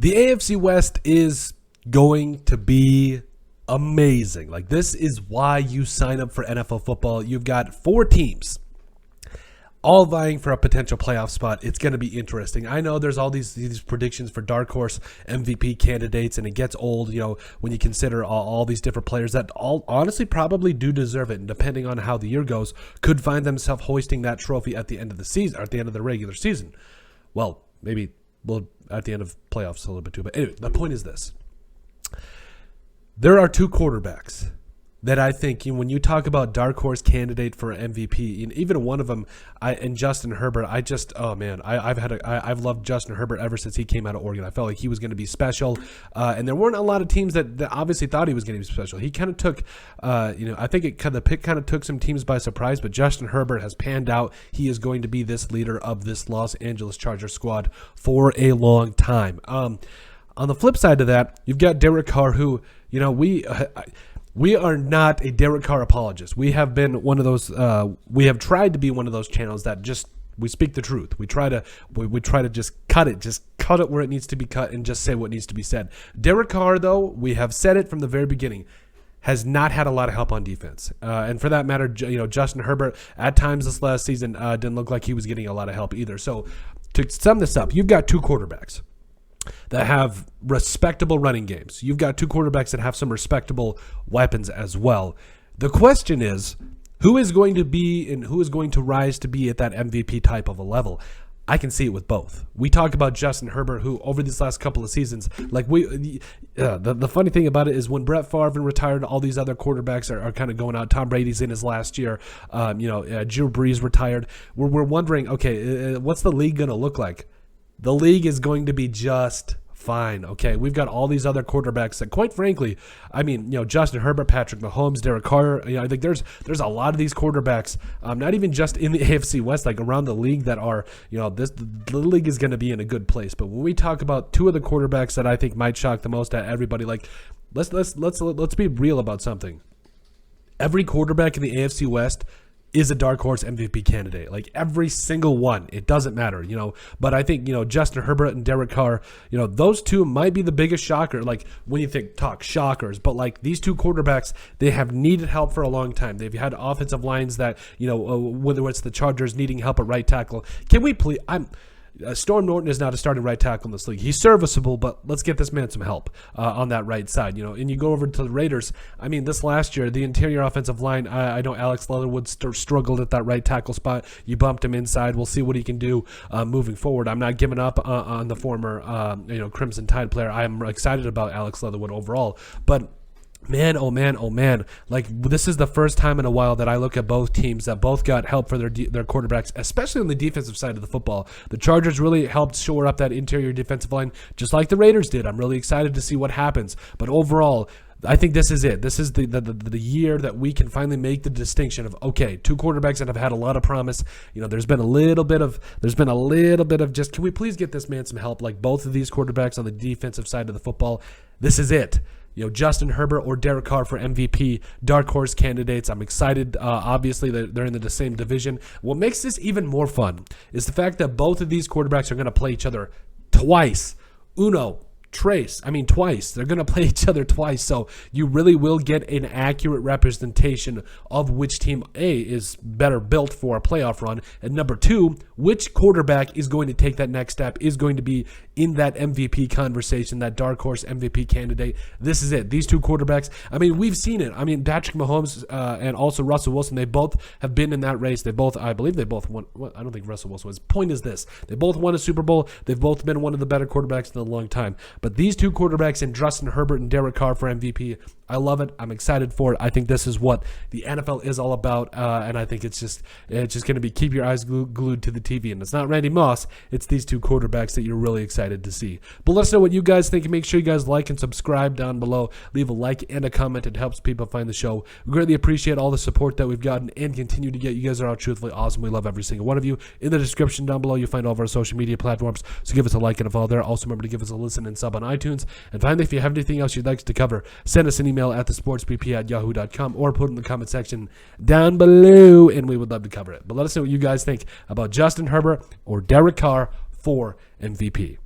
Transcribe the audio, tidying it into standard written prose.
The AFC West is going to be amazing. Like, this is why you sign up for NFL football. You've got 4 teams all vying for a potential playoff spot. It's going to be interesting. I know there's all these predictions for dark horse MVP candidates, and it gets old, when you consider all these different players that all honestly probably do deserve it, and depending on how the year goes, could find themselves hoisting that trophy at the end of the season, or at the end of the regular season. Well, maybe at the end of playoffs a little bit too. But anyway, the point is this. There are 2 quarterbacks that I think, when you talk about dark horse candidate for MVP, and even one of them, and Justin Herbert, I've loved Justin Herbert ever since he came out of Oregon. I felt like he was going to be special, and there weren't a lot of teams that obviously thought he was going to be special. He kind of took, I think the pick kind of took some teams by surprise, but Justin Herbert has panned out. He is going to be this leader of this Los Angeles Chargers squad for a long time. On the flip side of that, you've got Derek Carr, who, we are not a Derek Carr apologist. We have been one of those. We have tried to be one of those channels that we speak the truth. We try to just cut it where it needs to be cut, and just say what needs to be said. Derek Carr, though, we have said it from the very beginning, has not had a lot of help on defense, and for that matter, Justin Herbert at times this last season didn't look like he was getting a lot of help either. So, to sum this up, you've got 2 quarterbacks that have respectable running games. You've got 2 quarterbacks that have some respectable weapons as well. The question is, who is going to be and who is going to rise to be at that MVP type of a level? I can see it with both. We talk about Justin Herbert, who over these last couple of seasons, the funny thing about it is when Brett Favre retired, all these other quarterbacks are kind of going out. Tom Brady's in his last year. Drew Brees retired. We're wondering, okay, what's the league going to look like? The league is going to be just fine. Okay, we've got all these other quarterbacks that, quite frankly, Justin Herbert, Patrick Mahomes, Derek Carr. I think there's a lot of these quarterbacks, not even just in the AFC West, like around the league, that are, the league is going to be in a good place. But when we talk about 2 of the quarterbacks that I think might shock the most at everybody, like let's be real about something. Every quarterback in the AFC West is a dark horse MVP candidate. Like, every single one. It doesn't matter, But I think, Justin Herbert and Derek Carr, those 2 might be the biggest shocker. Like, when you talk shockers, but like these 2 quarterbacks, they have needed help for a long time. They've had offensive lines that, whether it's the Chargers needing help at right tackle. Can we please? Storm Norton is not a starting right tackle in this league. He's serviceable, but let's get this man some help on that right side. And you go over to the Raiders. I mean, this last year, the interior offensive line, I know Alex Leatherwood struggled at that right tackle spot. You bumped him inside. We'll see what he can do moving forward. I'm not giving up on the former Crimson Tide player. I am excited about Alex Leatherwood overall, but man, oh man, like, this is the first time in a while that I look at both teams that both got help for their quarterbacks, especially on the defensive side of the football. The Chargers really helped shore up that interior defensive line, just like the Raiders did. I'm really excited to see what happens. But overall, I think this is it. This is the year that we can finally make the distinction of, okay, 2 quarterbacks that have had a lot of promise. There's been a little bit of just, can we please get this man some help? Like, both of these quarterbacks on the defensive side of the football, this is it. Justin Herbert or Derek Carr for MVP, dark horse candidates. I'm excited. Obviously, they're in the same division. What makes this even more fun is the fact that both of these quarterbacks are going to play each other twice. Twice. They're going to play each other twice, so you really will get an accurate representation of which team, A, is better built for a playoff run, and number 2, which quarterback is going to take that next step, is going to be in that MVP conversation, that dark horse MVP candidate. This is it. These 2 quarterbacks, we've seen it. Patrick Mahomes and also Russell Wilson, they both have been in that race. I believe they both won. Well, I don't think Russell Wilson was. Point is this. They both won a Super Bowl. They've both been one of the better quarterbacks in a long time. But these 2 quarterbacks, in Justin Herbert and Derek Carr for MVP, I love it. I'm excited for it. I think this is what the NFL is all about, and I think it's just going to be keep your eyes glued to the TV. And it's not Randy Moss. It's these 2 quarterbacks that you're really excited to see. But let us know what you guys think. Make sure you guys like and subscribe down below. Leave a like and a comment. It helps people find the show. We greatly appreciate all the support that we've gotten and continue to get. You guys are all truthfully awesome. We love every single one of you. In the description down below, you'll find all of our social media platforms. So give us a like and a follow there. Also remember to give us a listen and sub on iTunes. And finally, if you have anything else you'd like us to cover, send us an email at thesportsbp@yahoo.com or put it in the comment section down below, and we would love to cover it. But let us know what you guys think about Justin Herbert or Derek Carr for MVP.